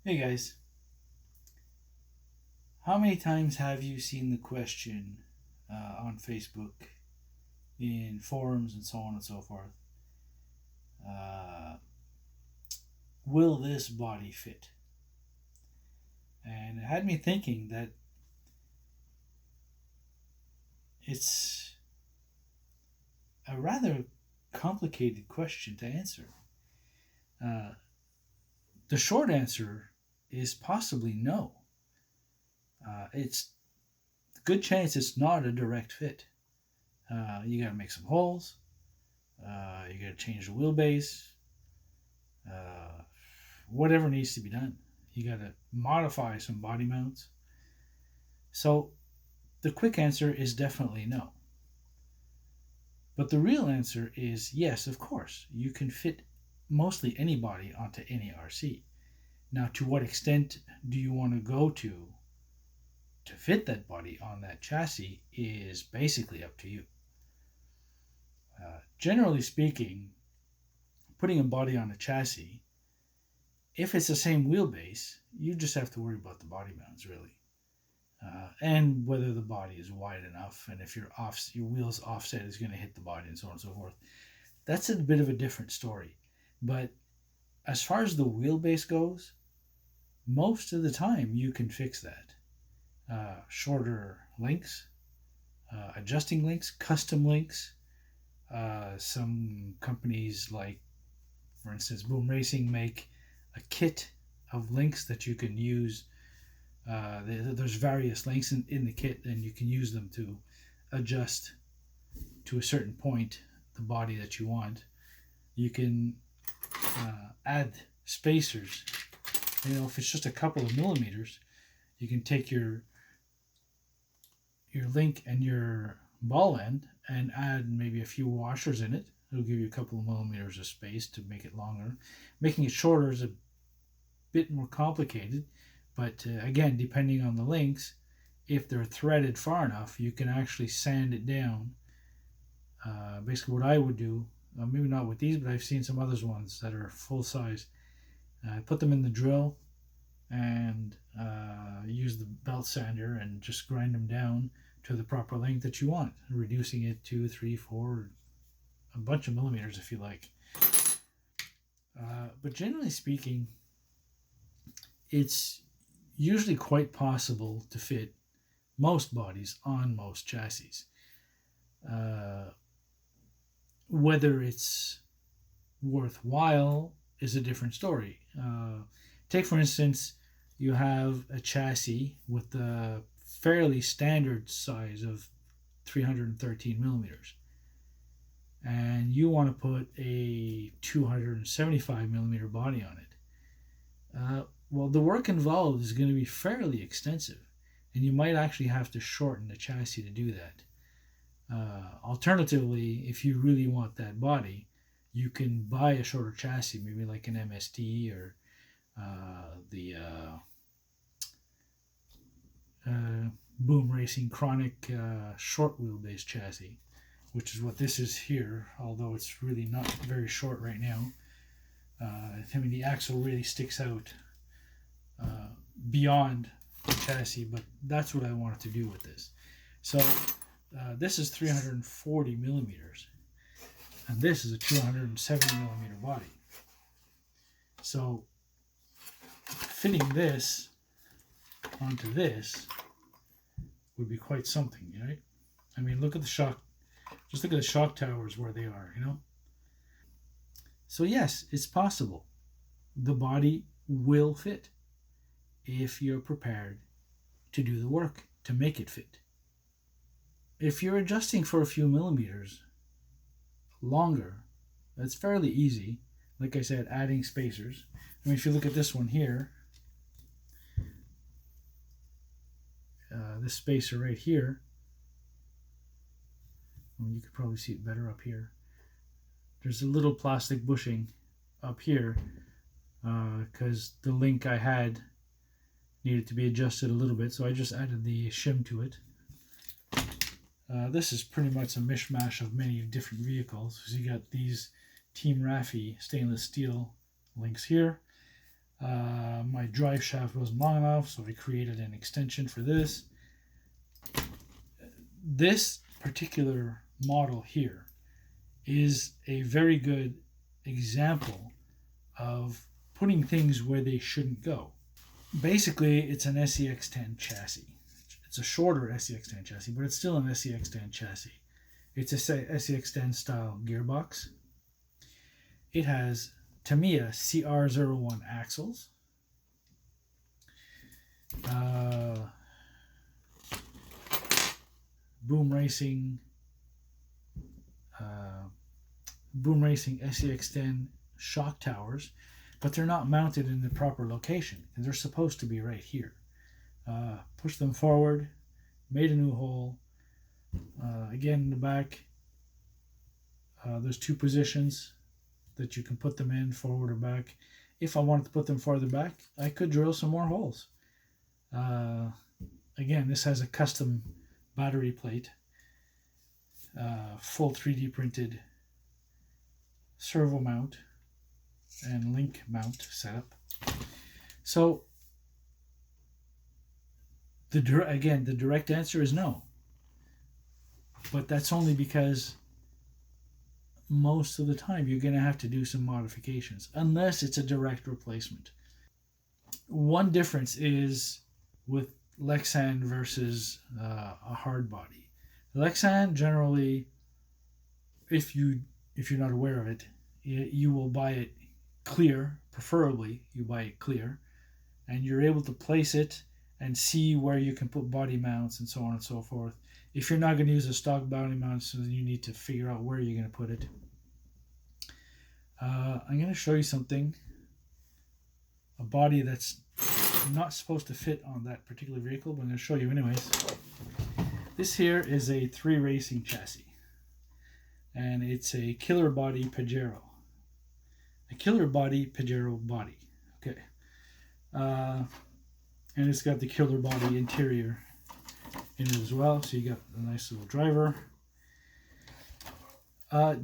Hey guys, how many times have you seen the question on Facebook, in forums, and so on and so forth? Uh, will this body fit? And it had me thinking that it's a rather complicated question to answer. Uh, the short answer is possibly no. It's a good chance it's not a direct fit. You got to make some holes. You got to change the wheelbase. Uh, Whatever needs to be done. You got to modify some body mounts. So the quick answer is definitely no. But the real answer is yes, of course. You can fit mostly any body onto any RC. Now, to what extent do you want to go to fit that body on that chassis is basically up to you. Generally speaking, putting a body on a chassis, if it's the same wheelbase, you just have to worry about the body mounts, really. And whether the body is wide enough, and if your wheels offset is going to hit the body, and so on and so forth. That's a bit of a different story. But as far as the wheelbase goes, most of the time you can fix that. Shorter links, adjusting links, custom links. Some companies, like for instance Boom Racing, make a kit of links that you can use. There's various links in the kit, and you can use them to adjust to a certain point the body that you want. You can add spacers. If it's just a couple of millimeters, you can take your link and your ball end and add maybe a few washers in it. It'll give you a couple of millimeters of space to make it longer. Making it shorter is a bit more complicated, but again, depending on the links, if they're threaded far enough, you can actually sand it down. Basically, what I would do, maybe not with these, but I've seen some others ones that are full size. I put them in the drill and use the belt sander and just grind them down to the proper length that you want, reducing it 2, 3, 4, a bunch of millimeters if you like. But generally speaking, it's usually quite possible to fit most bodies on most chassis. Uh, Whether it's worthwhile is a different story. Take, for instance, you have a chassis with a fairly standard size of 313 millimeters, and you want to put a 275 millimeter body on it. Well, the work involved is going to be fairly extensive, and you might actually have to shorten the chassis to do that. Alternatively, if you really want that body, you can buy a shorter chassis, maybe like an MST or the Boom Racing Chronic short wheelbase chassis, which is what this is here, although it's really not very short right now. The axle really sticks out beyond the chassis, but that's what I wanted to do with this. So this is 340 millimeters, and this is a 270 millimeter body. So fitting this onto this would be quite something, right? I mean, look at the shock. Just look at the shock towers where they are. So yes, it's possible. The body will fit if you're prepared to do the work to make it fit. If you're adjusting for a few millimeters longer, that's fairly easy. Like I said, adding spacers. I mean, if you look at this one here, this spacer right here, you could probably see it better up here. There's a little plastic bushing up here because the link I had needed to be adjusted a little bit, so I just added the shim to it. This is pretty much a mishmash of many different vehicles. So you got these Team Raffi stainless steel links here. My drive shaft wasn't long enough, so I created an extension for this. This particular model here is a very good example of putting things where they shouldn't go. Basically, it's an SEX10 chassis. It's a shorter SEX10 chassis, but it's still an SEX10 chassis. It's a SEX10 style gearbox. It has Tamiya CR01 axles. Boom Racing SEX10 shock towers, but they're not mounted in the proper location, and they're supposed to be right here. Push them forward, made a new hole. Again, in the back, there's two positions that you can put them in, forward or back. If I wanted to put them farther back, I could drill some more holes. Again, this has a custom battery plate, full 3D printed servo mount and link mount setup. So the direct answer is no, but that's only because most of the time you're going to have to do some modifications unless it's a direct replacement. One difference is with Lexan versus a hard body. Lexan generally, if you're not aware of it, you will buy it clear. Preferably, you buy it clear, and you're able to place it and see where you can put body mounts and so on and so forth. If you're not going to use a stock body mount, so you need to figure out where you're going to put it. I'm going to show you something. A body that's not supposed to fit on that particular vehicle, but I'm going to show you anyways. This here is a 3 Racing chassis, and it's a Killer Body Pajero. A Killer Body Pajero body. Okay. And it's got the Killer Body interior in it as well, so you got a nice little driver.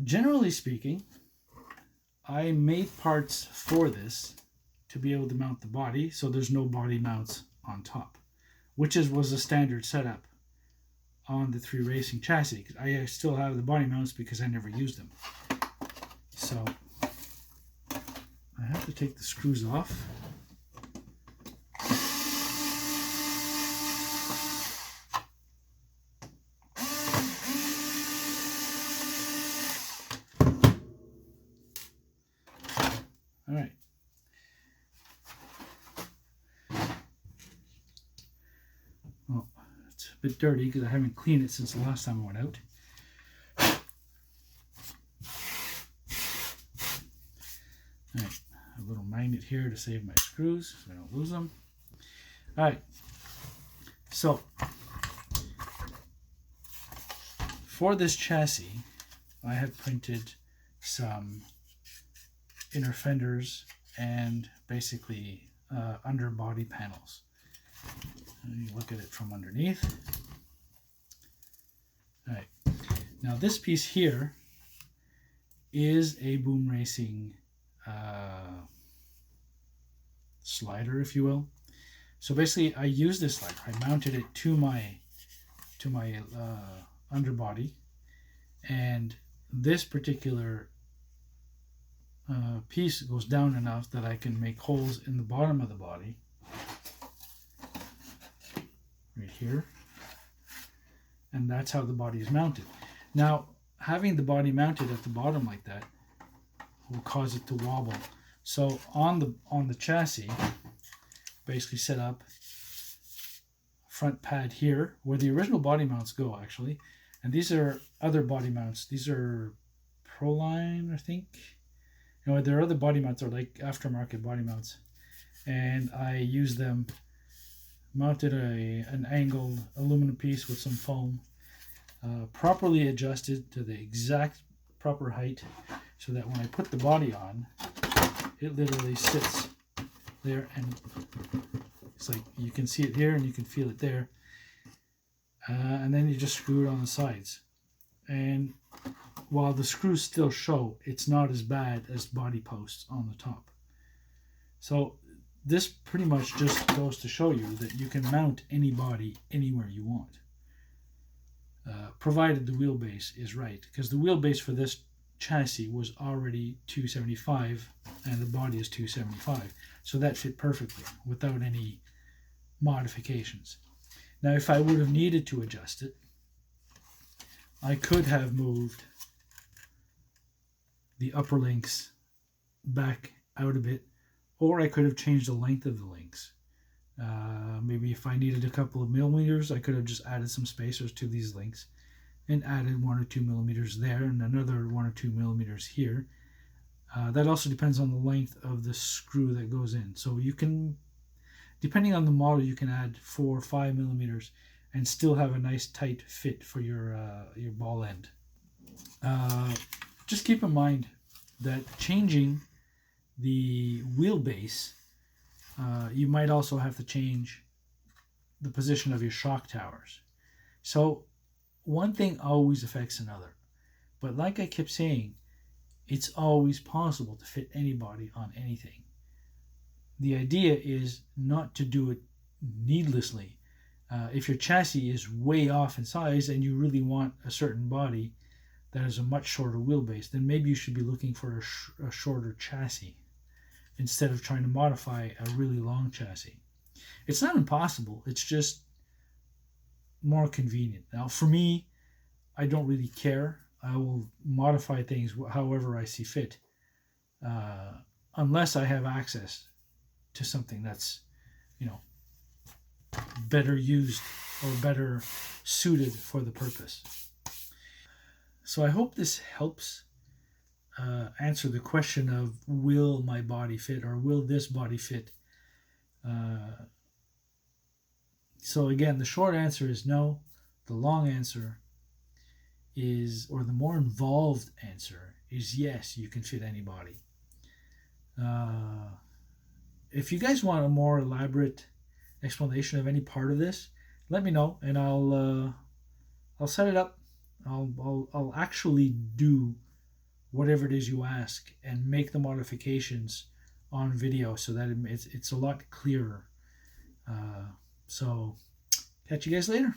Generally speaking, I made parts for this to be able to mount the body, so there's no body mounts on top, which was a standard setup on the 3 Racing chassis. I still have the body mounts because I never used them. So I have to take the screws off. All right. Well, it's a bit dirty because I haven't cleaned it since the last time I went out. All right, a little magnet here to save my screws so I don't lose them. All right, so for this chassis, I have printed some inner fenders and basically underbody panels. You look at it from underneath. All right, now this piece here is a Boom Racing slider, if you will. So basically, I used this slider. I mounted it to my underbody, and this particular piece goes down enough that I can make holes in the bottom of the body, right here, and that's how the body is mounted. Now, having the body mounted at the bottom like that will cause it to wobble. So on the chassis, basically set up front pad here where the original body mounts go, actually, and these are other body mounts. These are Proline, I think. You know, there are other body mounts, are like aftermarket body mounts, and I used them, mounted an angled aluminum piece with some foam, properly adjusted to the exact proper height, so that when I put the body on, it literally sits there, and it's like you can see it here and you can feel it there, and then you just screw it on the sides, and while the screws still show, it's not as bad as body posts on the top. So this pretty much just goes to show you that you can mount any body anywhere you want, provided the wheelbase is right. Because the wheelbase for this chassis was already 275 and the body is 275. So that fit perfectly without any modifications. Now, if I would have needed to adjust it, I could have moved the upper links back out a bit, or I could have changed the length of the links. Maybe if I needed a couple of millimeters, I could have just added some spacers to these links and added 1 or 2 millimeters there and another 1 or 2 millimeters here. That also depends on the length of the screw that goes in. So you can, depending on the model, you can add 4 or 5 millimeters and still have a nice tight fit for your ball end. Just keep in mind that changing the wheelbase, you might also have to change the position of your shock towers. So one thing always affects another. But like I kept saying, it's always possible to fit anybody on anything. The idea is not to do it needlessly. If your chassis is way off in size and you really want a certain body that has a much shorter wheelbase, then maybe you should be looking for a shorter chassis instead of trying to modify a really long chassis. It's not impossible, it's just more convenient. Now, for me, I don't really care. I will modify things however I see fit, unless I have access to something that's, better used or better suited for the purpose. So I hope this helps answer the question of, will my body fit, or will this body fit? So again, the short answer is no. The long answer is, or the more involved answer is, yes, you can fit any body. If you guys want a more elaborate explanation of any part of this, let me know, and I'll set it up. I'll actually do whatever it is you ask and make the modifications on video so that it's a lot clearer. So catch you guys later.